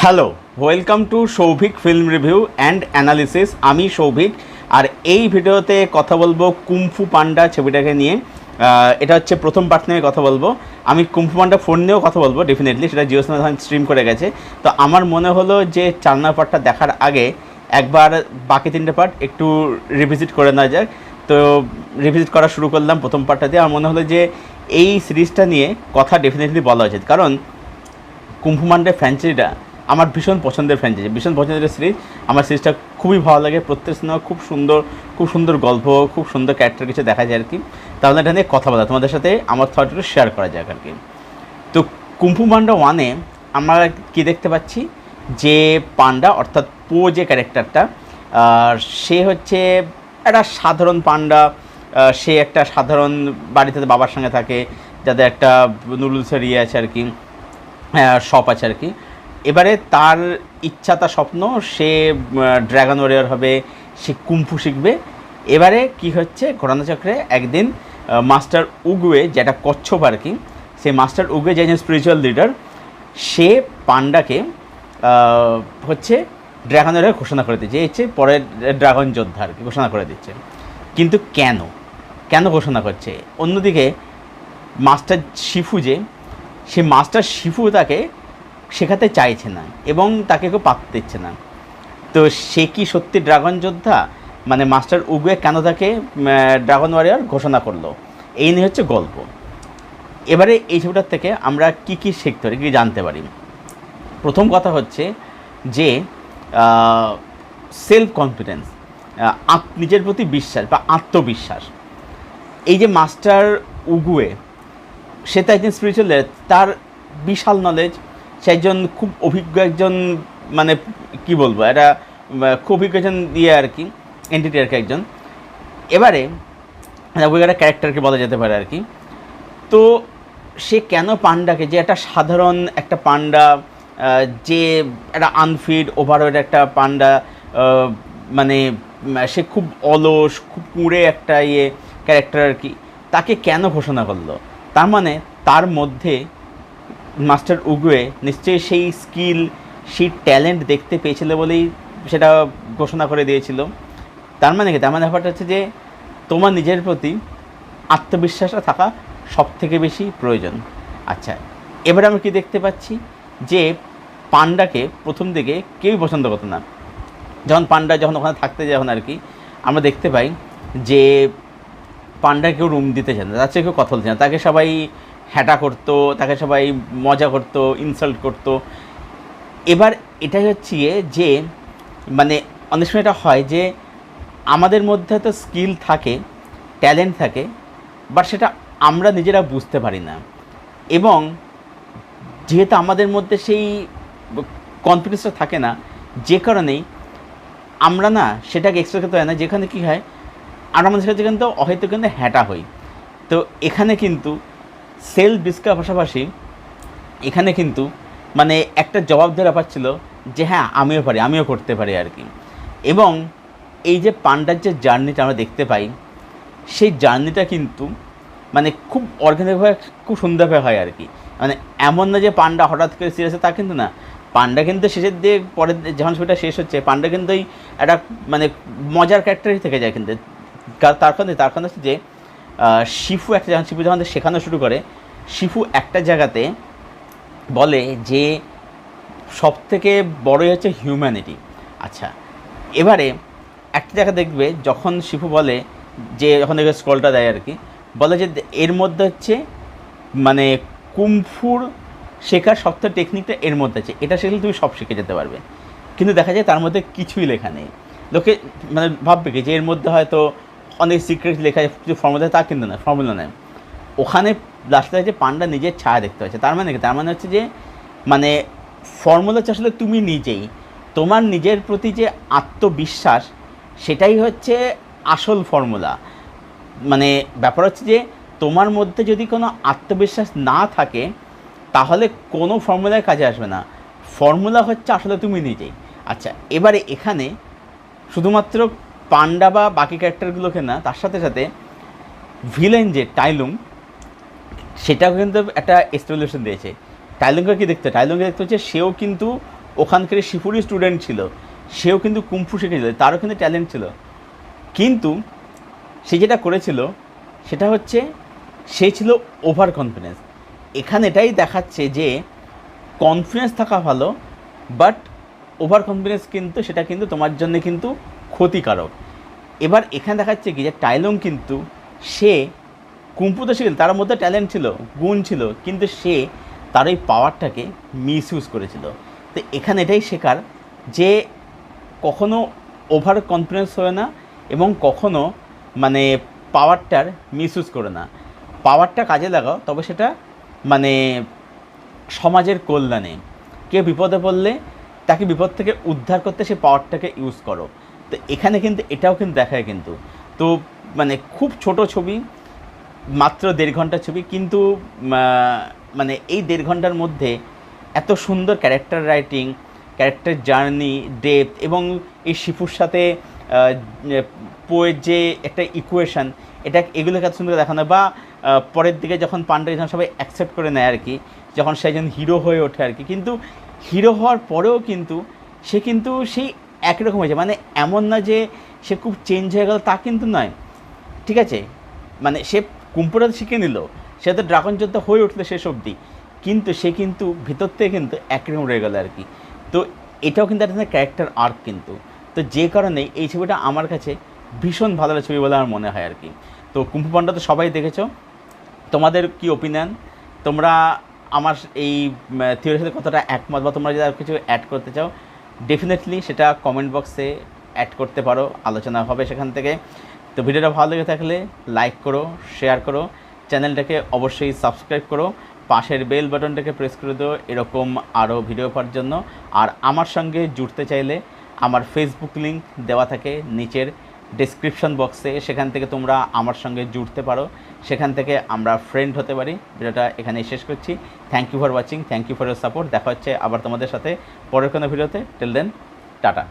Hello, welcome to Souvik film review and analysis. আমি সৌভিক, আর এই ভিডিওতে কথা বলবো কুমফু পান্ডা ছবিটাকে নিয়ে। এটা হচ্ছে প্রথম পার্ট নিয়ে কথা বলবো। আমি কুমফু পান্ডা ফোন নিয়েও কথা বলবো ডেফিনেটলি, সেটা জিও সিনেমা স্ট্রিম করে গেছে। তো আমার মনে হলো যে 4 নম্বর পার্টটা দেখার আগে একবার বাকি 3টে পার্ট একটু রিভিজিট করে নেওয়া যাক। তো রিভিজিট করা শুরু করলাম প্রথম পার্টটা দিয়ে। আমার মনে হলো যে এই সিরিজটা নিয়ে কথা ডেফিনেটলি বলা উচিত, কারণ কুমফু পান্ডা ফ্র্যাঞ্চাইজিটা আমার ভীষণ পছন্দের ফ্র্যাঞ্চাইজি, ভীষণ পছন্দের সিরিজ। আমার সিরিজটা খুবই ভালো লাগে। প্রত্যেক সিনেমা খুব সুন্দর গল্প, খুব সুন্দর ক্যারেক্টার কিছু দেখা যায় আর কি। তাহলে এটা নিয়ে কথা বলা, তোমাদের সাথে আমার থটগুলো শেয়ার করা যাক আর কি। তো কুমফু পান্ডা 1-এ আমরা কী দেখতে পাচ্ছি যে পান্ডা অর্থাৎ পো যে ক্যারেক্টারটা, সে হচ্ছে একটা সাধারণ পান্ডা। সে একটা সাধারণ বাড়িতে বাবার সঙ্গে থাকে, যাদের একটা নুডলসের ইয়ে আছে আর কি, শপ আছে আর কি। এবারে তার ইচ্ছা, তার স্বপ্ন, সে ড্রাগন ওয়ারিয়র হবে, সে কুমফু শিখবে। এবারে কি হচ্ছে, ঘটনাচক্রে একদিন মাস্টার উগুয়ে, যেটা কচ্ছপ আর কি, সেই মাস্টার উগুয়ে যে স্পিরিচুয়াল লিডার, সে পান্ডাকে হচ্ছে ড্রাগন ওয়ারিয়র ঘোষণা করে দিচ্ছে, হচ্ছে পরের ড্রাগন যোদ্ধা আর কি ঘোষণা করে দিচ্ছে। কিন্তু কেন ঘোষণা করছে? অন্যদিকে মাস্টার শিফু, সে মাস্টার শিফু তাকে শেখাতে চাইছে না এবং তাকে কেউ পাত্তা দিচ্ছে না। তো সে কি সত্যি ড্রাগন যোদ্ধা? মানে মাস্টার উগুয়ে কেন তাকে ড্রাগন ওয়ারিয়র ঘোষণা করলো? এই নিয়ে হচ্ছে গল্প। এবারে এই ছবিটার থেকে আমরা কি শিখতে পারি, কী জানতে পারি? প্রথম কথা হচ্ছে যে সেলফ কনফিডেন্স, নিজের প্রতি বিশ্বাস বা আত্মবিশ্বাস। এই যে মাস্টার উগুয়ে, সে তো একজন স্পিরিচুয়াল লিডার, তার বিশাল নলেজ, সে একজন খুব অভিজ্ঞ একজন, মানে কি বলবো, এটা খুব অভিজ্ঞ একজন আর কি, এন্টিটি আর কি একজন। এবারে একটা ক্যারেক্টারকে বলা যেতে পারে আর কি। তো সে কেন পান্ডাকে, যে একটা সাধারণ একটা পান্ডা, যে একটা আনফিড ওভারওয়েট একটা পান্ডা, মানে সে খুব অলস, খুব কুঁড়ে একটা ক্যারেক্টার আর কি, তাকে কেন ঘোষণা করলো? তার মানে তার মধ্যে মাস্টার উগুয়ে নিশ্চয়ই সেই স্কিল, সেই ট্যালেন্ট দেখতে পেয়েছিল বলেই সেটা ঘোষণা করে দিয়েছিল। তার মানে কি? তার মানে ব্যাপারটা হচ্ছে যে তোমার নিজের প্রতি আত্মবিশ্বাসটা থাকা সবথেকে বেশি প্রয়োজন। আচ্ছা, এবারে আমরা কি দেখতে পাচ্ছি যে পান্ডাকে প্রথম দিকে কেউই পছন্দ করতো না। যখন ওখানে থাকতে যখন আর কি, আমরা দেখতে পাই যে পান্ডা কেউ রুম দিতে চায় না, তার চেয়ে কেউ কথা বলছে না, তাকে সবাই হ্যাটা করতো, তাকে সবাই মজা করতো, ইনসাল্ট করতো। এবার এটাই হচ্ছে যে মানে অনেক সময় এটা হয় যে আমাদের মধ্যে তো স্কিল থাকে, ট্যালেন্ট থাকে, বাট সেটা আমরা নিজেরা বুঝতে পারি না। এবং যেহেতু আমাদের মধ্যে সেই কনফিডেন্সটা থাকে না, যে কারণেই আমরা না সেটাকে এক্সপ্রেস করতে হয় না, যেখানে কী হয় আর আমাদের সাথে কিন্তু হয়তো কিন্তু হ্যাটা হই। তো এখানে কিন্তু সেলফ ডিসকাভার পাশাপাশি এখানে কিন্তু মানে একটা জবাব দেওয়ার ব্যাপার ছিল যে হ্যাঁ আমিও করতে পারি আর কি। এবং এই যে পান্ডার যে জার্নিটা আমরা দেখতে পাই, সেই জার্নিটা কিন্তু মানে খুব অর্গানিকভাবে, খুব সুন্দরভাবে হয় আর কি। মানে এমন না যে পান্ডা হঠাৎ করে সিরিয়াসে, তা কিন্তু না। পান্ডা কিন্তু শেষের দিয়ে, পরে যখন ছবিটা শেষ হচ্ছে, পান্ডা কিন্তু ওই একটা মানে মজার ক্যারেক্টারই থেকে যায় কিন্তু। তার কারণ হচ্ছে যে শিফু যখন শেখানো শুরু করে, শিফু একটা জায়গাতে বলে যে সবথেকে বড়ই হচ্ছে হিউম্যানিটি। আচ্ছা, এবারে একটা জায়গা দেখবে যখন শিফু বলে যে, যখন দেখবে স্ক্রলটা দেয় আর কি, বলে যে এর মধ্যে হচ্ছে মানে কুমফুর শেখার সবথেকে টেকনিকটা এর মধ্যে আছে, এটা শিখলে তুমি সব শিখে যেতে পারবে। কিন্তু দেখা যায় তার মধ্যে কিছুই লেখা নেই। লোকে মানে ভাববে কি যে এর মধ্যে হয়তো অনেক সিক্রেট লেখা, কিছু ফর্মুলা, তা কিন্তু না, ফর্মুলা নেয় ওখানে। লাস্টে যে পান্ডা নিজের ছায়া দেখতে পাচ্ছে। তার মানে কি? তার মানে হচ্ছে যে মানে ফর্মুলা হচ্ছে আসলে তুমি নিজেই, তোমার নিজের প্রতি যে আত্মবিশ্বাস, সেটাই হচ্ছে আসল ফর্মুলা। মানে ব্যাপার হচ্ছে যে তোমার মধ্যে যদি কোনো আত্মবিশ্বাস না থাকে, তাহলে কোনো ফর্মুলায় কাজে আসবে না। ফর্মুলা হচ্ছে আসলে তুমি নিজেই। আচ্ছা, এবারে এখানে শুধুমাত্র পান্ডা বা বাকি ক্যারেক্টারগুলোকে না, তার সাথে সাথে ভিলেন যে টাইলুং, সেটাও কিন্তু একটা এক্সপ্লেনেশন দিয়েছে। টাইলুংকে কি দেখতে হচ্ছে, সেও কিন্তু ওখানকার শিফুরি স্টুডেন্ট ছিল, সেও কিন্তু কুম্ফু শিখেছিল, তারও কিন্তু ট্যালেন্ট ছিল, কিন্তু সে যেটা করেছিল সেটা হচ্ছে সে ছিল ওভার কনফিডেন্স। এখানে এটাই দেখাচ্ছে যে কনফিডেন্স থাকা ভালো, বাট ওভার কনফিডেন্স কিন্তু সেটা কিন্তু তোমার জন্য কিন্তু ক্ষতিকারক। এবার এখানে দেখাচ্ছে কি যে টাইলং কিন্তু সে কুম্ফুতে শিখেছিল, তার মধ্যে ট্যালেন্ট ছিল, গুণ ছিল, কিন্তু সে তার এই পাওয়ারটাকে মিসইউজ করেছিল। তো এখানে এটাই শেখার যে কখনো ওভার কনফিডেন্স হয় না এবং কখনো মানে পাওয়ারটার মিসইউজ করে না। পাওয়ারটা কাজে লাগাও, তবে সেটা মানে সমাজের কল্যাণে। কেউ বিপদে পড়লে তাকে বিপদ থেকে উদ্ধার করতে সে পাওয়ারটাকে ইউজ করো। তো এখানে কিন্তু এটাও কিন্তু দেখায় কিন্তু। তো মানে খুব ছোট ছবি, মাত্র 1.5 ঘন্টার ছবি, কিন্তু মানে এই 1.5 ঘন্টার মধ্যে এত সুন্দর character writing, character journey, depth, এবং এই শিফুর সাথে পোয়ের যে একটা ইকুয়েশন, এগুলোকে এত সুন্দর দেখানো, বা পরের দিকে যখন পান্ডা যখন সবাই অ্যাকসেপ্ট করে নেয় আর কি, যখন সে একজন হিরো হয়ে ওঠে আর কি, কিন্তু হিরো হওয়ার পরেও কিন্তু সে কিন্তু সেই একই রকম হয়েছে, মানে এমন না যে সে খুব চেঞ্জ হয়ে গেল, তা কিন্তু নয়, ঠিক আছে। মানে সে কুম্পুটা শিখে নিল, সে তো ড্রাগন যোদ্ধা হয়ে উঠলো শেষ অবধি, কিন্তু সে কিন্তু ভিতর থেকে কিন্তু একরকম রয়ে গেল আর কি। তো এটাও কিন্তু একটা ক্যারেক্টার আর্ক কিন্তু। তো যে কারণে এই ছবিটা আমার কাছে ভীষণ ভালো ছবি বলে আমার মনে হয় আর কি। তো কুম্ফু পান্ডা তো সবাই দেখেছো, তোমাদের কি ওপিনিয়ন? তোমরা আমার এই থিওরির সাথে কতটা একমত, বা তোমরা যদি আর কিছু অ্যাড করতে চাও ডেফিনেটলি সেটা কমেন্ট বক্সে অ্যাড করতে পারো, আলোচনা হবে সেখান থেকে। তো ভিডিওটা ভালো লেগে থাকলে লাইক করো, শেয়ার করো, চ্যানেলটাকে অবশ্যই সাবস্ক্রাইব করো, পাশের বেল বাটনটাকে প্রেস করে দিও এরকম আরও ভিডিও পাওয়ার জন্য। আর আমার সঙ্গে জুড়তে চাইলে আমার ফেসবুক লিঙ্ক দেওয়া থাকে নিচের ডেসক্রিপশন বক্সে, সেখান থেকে তোমরা আমার সঙ্গে জুড়তে পারো, সেখান থেকে আমরা ফ্রেন্ড হতে পারি। ভিডিওটা এখানেই শেষ করছি। Thank you for watching, thank you for your support. দেখা হচ্ছে আবার তোমাদের সাথে পরের কোনো ভিডিওতে। Till then, tata.